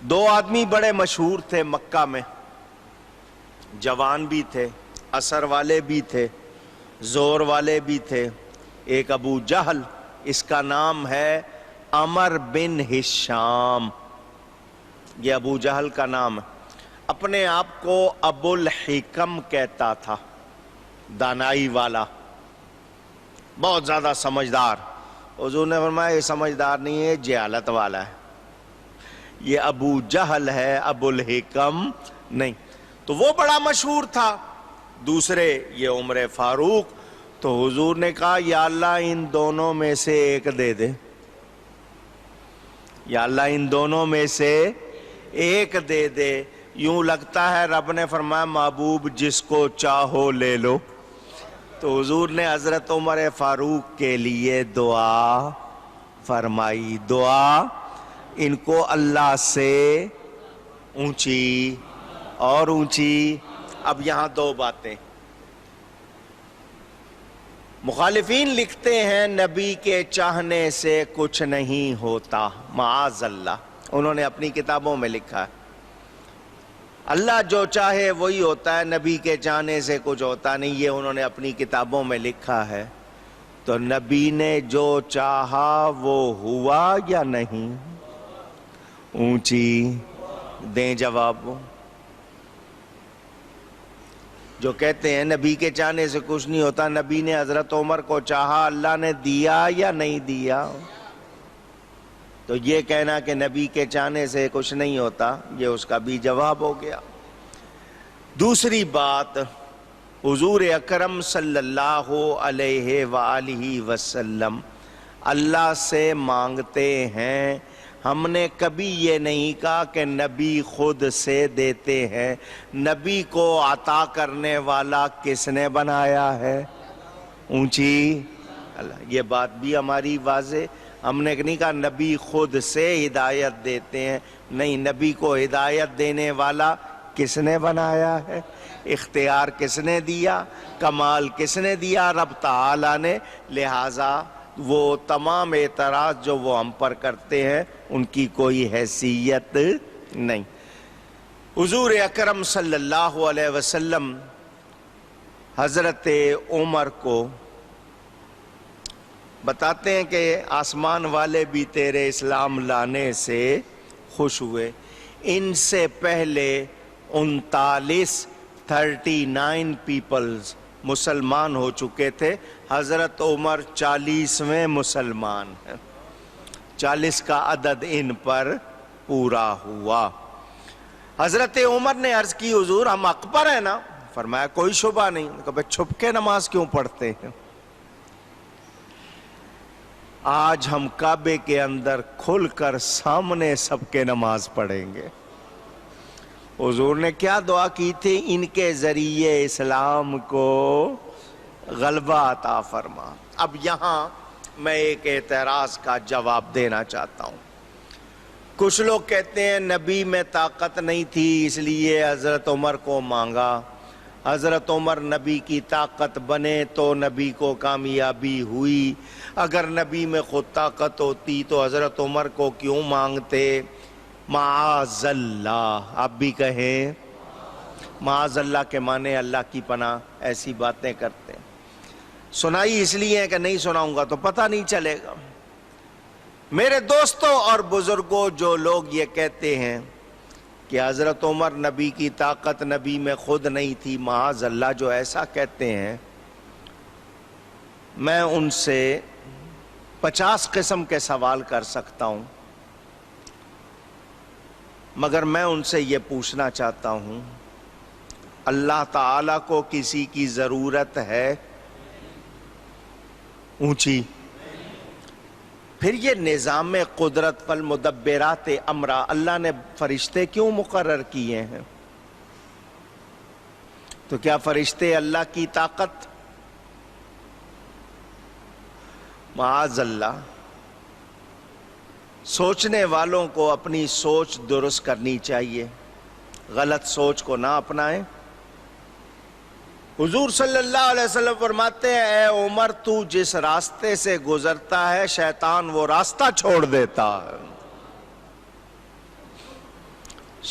دو آدمی بڑے مشہور تھے مکہ میں، جوان بھی تھے، اثر والے بھی تھے، زور والے بھی تھے۔ ایک ابو جہل، اس کا نام ہے عمر بن ہشام، یہ ابو جہل کا نام ہے۔ اپنے آپ کو ابو الحکم کہتا تھا، دانائی والا، بہت زیادہ سمجھدار۔ حضور نے فرمایا یہ سمجھدار نہیں ہے، جہالت والا ہے، یہ ابو جہل ہے، ابو الحکم نہیں۔ تو وہ بڑا مشہور تھا۔ دوسرے یہ عمر فاروق۔ تو حضور نے کہا یا اللہ ان دونوں میں سے ایک دے دے، یا اللہ ان دونوں میں سے ایک دے دے۔ یوں لگتا ہے رب نے فرمایا محبوب جس کو چاہو لے لو۔ تو حضور نے حضرت عمر فاروق کے لیے دعا فرمائی، دعا ان کو اللہ سے اونچی اور اونچی۔ اب یہاں دو باتیں، مخالفین لکھتے ہیں نبی کے چاہنے سے کچھ نہیں ہوتا، معاذ اللہ، انہوں نے اپنی کتابوں میں لکھا ہے اللہ جو چاہے وہی ہوتا ہے، نبی کے چاہنے سے کچھ ہوتا نہیں، یہ انہوں نے اپنی کتابوں میں لکھا ہے۔ تو نبی نے جو چاہا وہ ہوا یا نہیں؟ اونچی دیں جواب۔ جو کہتے ہیں نبی کے چاہنے سے کچھ نہیں ہوتا، نبی نے حضرت عمر کو چاہا، اللہ نے دیا یا نہیں دیا؟ تو یہ کہنا کہ نبی کے چاہنے سے کچھ نہیں ہوتا، یہ اس کا بھی جواب ہو گیا۔ دوسری بات، حضور اکرم صلی اللہ علیہ وآلہ وسلم اللہ سے مانگتے ہیں۔ ہم نے کبھی یہ نہیں کہا کہ نبی خود سے دیتے ہیں۔ نبی کو عطا کرنے والا کس نے بنایا ہے؟ اونچی اللہ۔ یہ بات بھی ہماری واضح، ہم نے نہیں کہا نبی خود سے ہدایت دیتے ہیں، نہیں، نبی کو ہدایت دینے والا کس نے بنایا ہے؟ اختیار کس نے دیا؟ کمال کس نے دیا؟ رب تعالی نے۔ لہٰذا وہ تمام اعتراض جو وہ ہم پر کرتے ہیں ان کی کوئی حیثیت نہیں۔ حضور اکرم صلی اللہ علیہ وسلم حضرت عمر کو بتاتے ہیں کہ آسمان والے بھی تیرے اسلام لانے سے خوش ہوئے۔ ان سے پہلے 39 پیپلز مسلمان ہو چکے تھے، حضرت عمر 40ویں مسلمان ہیں، 40 کا عدد ان پر پورا ہوا۔ حضرت عمر نے عرض کی حضور ہم حق پر ہیں نا؟ فرمایا کوئی شبہ نہیں۔ کہ چھپ کے نماز کیوں پڑھتے ہیں؟ آج ہم کعبے کے اندر کھل کر سامنے سب کے نماز پڑھیں گے۔ حضور نے کیا دعا کی تھی؟ ان کے ذریعے اسلام کو غلبہ عطا فرما۔ اب یہاں میں ایک اعتراض کا جواب دینا چاہتا ہوں۔ کچھ لوگ کہتے ہیں نبی میں طاقت نہیں تھی اس لیے حضرت عمر کو مانگا۔ حضرت عمر نبی کی طاقت بنے تو نبی کو کامیابی ہوئی، اگر نبی میں خود طاقت ہوتی تو حضرت عمر کو کیوں مانگتے؟ معاذ اللہ، آپ بھی کہیں معاذ اللہ کے معنی اللہ کی پناہ، ایسی باتیں کرتے ہیں۔ سنائی اس لیے ہے کہ نہیں سناؤں گا تو پتہ نہیں چلے گا۔ میرے دوستوں اور بزرگوں، جو لوگ یہ کہتے ہیں کہ حضرت عمر نبی کی طاقت نبی میں خود نہیں تھی، معاذ اللہ، جو ایسا کہتے ہیں، میں ان سے 50 قسم کے سوال کر سکتا ہوں، مگر میں ان سے یہ پوچھنا چاہتا ہوں اللہ تعالیٰ کو کسی کی ضرورت ہے؟ اونچی۔ پھر یہ نظام قدرت والمدبرات امرا، اللہ نے فرشتے کیوں مقرر کیے ہیں؟ تو کیا فرشتے اللہ کی طاقت؟ معاذ اللہ۔ سوچنے والوں کو اپنی سوچ درست کرنی چاہیے، غلط سوچ کو نہ اپنائیں۔ حضور صلی اللہ علیہ وسلم فرماتے ہیں اے عمر تو جس راستے سے گزرتا ہے شیطان وہ راستہ چھوڑ دیتا ہے۔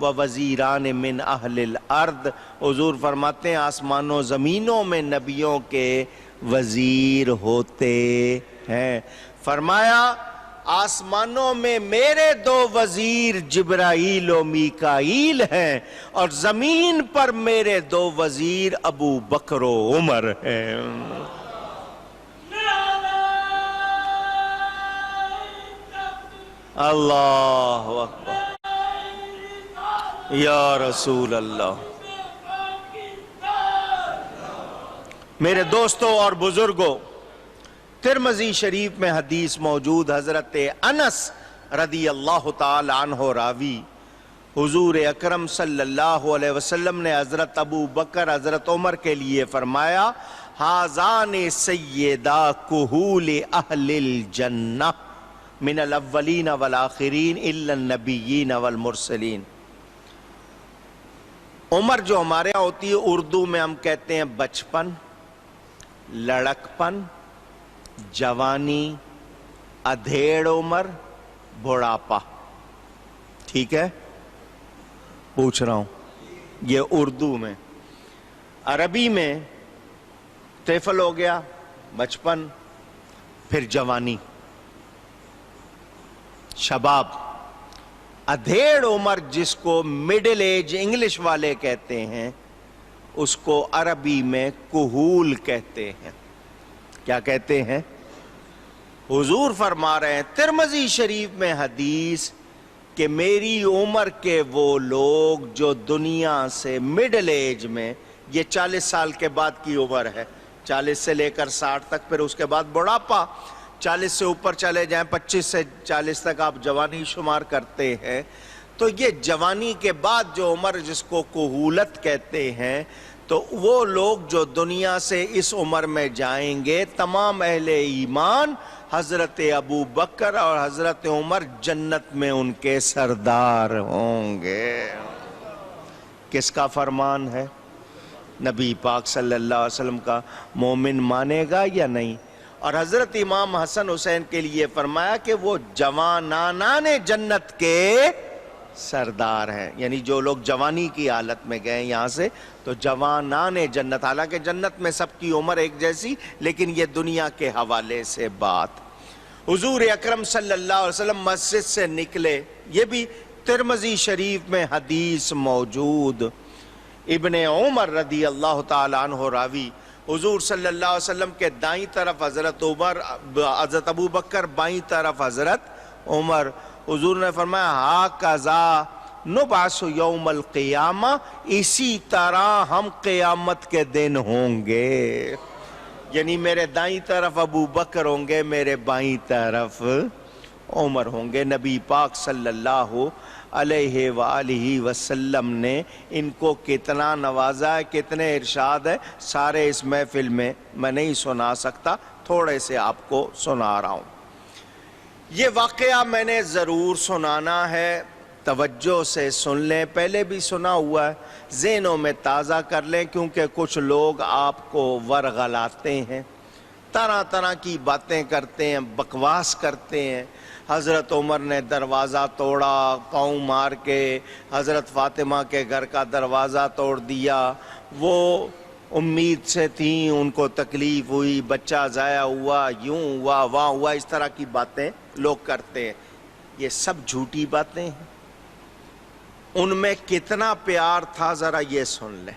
و وزیران من اہل الارض، حضور فرماتے ہیں آسمانوں زمینوں میں نبیوں کے وزیر ہوتے ہیں۔ فرمایا آسمانوں میں میرے دو وزیر جبرائیل و میکائیل ہیں، اور زمین پر میرے دو وزیر ابو بکر و عمر ہیں۔ اللہ اکبر یا رسول اللہ۔ میرے دوستوں اور بزرگوں، ترمذی شریف میں حدیث موجود، حضرت انس رضی اللہ تعالی عنہ راوی، حضور اکرم صلی اللہ علیہ وسلم نے حضرت ابو بکر حضرت عمر کے لیے فرمایا ہذان سیدا کہول اہل الجنہ من الاولین والآخرین الا النبیین والمرسلین۔ عمر جو ہمارے یہاں ہوتی ہے اردو میں ہم کہتے ہیں بچپن، لڑکپن، جوانی، ادھیڑ عمر، بڑھاپا، ٹھیک ہے؟ پوچھ رہا ہوں، یہ اردو میں۔ عربی میں طفل ہو گیا، بچپن، پھر جوانی، شباب، ادھیڑ عمر جس کو مڈل ایج انگلش والے کہتے ہیں، اس کو عربی میں کہول کہتے ہیں۔ کیا کہتے ہیں؟ حضور فرما رہے ہیں ترمذی شریف میں حدیث کہ میری عمر کے وہ لوگ جو دنیا سے مڈل ایج میں، یہ 40 سال کے بعد کی عمر ہے، 40 سے لے کر 60 تک، پھر اس کے بعد بڑھاپا، 40 سے اوپر چلے جائیں 25 سے 40 تک آپ جوانی شمار کرتے ہیں، تو یہ جوانی کے بعد جو عمر جس کو کہولت کہتے ہیں، تو وہ لوگ جو دنیا سے اس عمر میں جائیں گے، تمام اہل ایمان حضرت ابو بکر اور حضرت عمر جنت میں ان کے سردار ہوں گے۔ کس کا فرمان ہے؟ نبی پاک صلی اللہ علیہ وسلم کا۔ مومن مانے گا یا نہیں؟ اور حضرت امام حسن حسین کے لیے فرمایا کہ وہ جوانان جنت کے سردار ہیں، یعنی جو لوگ جوانی کی حالت میں گئے یہاں سے، تو جوانان جنت، حالانکہ جنت میں سب کی عمر ایک جیسی، لیکن یہ دنیا کے حوالے سے بات۔ حضور اکرم صلی اللہ علیہ وسلم مسجد سے نکلے، یہ بھی ترمذی شریف میں حدیث موجود، ابن عمر رضی اللہ تعالی عنہ راوی، حضور صلی اللہ علیہ وسلم کے دائیں طرف حضرت عمر، حضرت ابو بکر، بائیں طرف حضرت عمر۔ حضور نے فرمایا ہاکذا نبعث یوم القیامہ، اسی طرح ہم قیامت کے دن ہوں گے، یعنی میرے دائیں طرف ابو بکر ہوں گے، میرے بائیں طرف عمر ہوں گے۔ نبی پاک صلی اللہ علیہ وآلہ وسلم نے ان کو کتنا نوازا ہے، کتنے ارشاد ہے، سارے اس محفل میں میں نہیں سنا سکتا، تھوڑے سے آپ کو سنا رہا ہوں۔ یہ واقعہ میں نے ضرور سنانا ہے، توجہ سے سن لیں، پہلے بھی سنا ہوا ہے، ذہنوں میں تازہ کر لیں، کیونکہ کچھ لوگ آپ کو ورغلاتے ہیں، طرح طرح کی باتیں کرتے ہیں، بکواس کرتے ہیں۔ حضرت عمر نے دروازہ توڑا پاؤں مار کے، حضرت فاطمہ کے گھر کا دروازہ توڑ دیا، وہ امید سے تھیں، ان کو تکلیف ہوئی، بچہ ضائع ہوا، یوں ہوا، وہاں ہوا، اس طرح کی باتیں لوگ کرتے ہیں۔ یہ سب جھوٹی باتیں ہیں۔ ان میں کتنا پیار تھا ذرا یہ سن لیں۔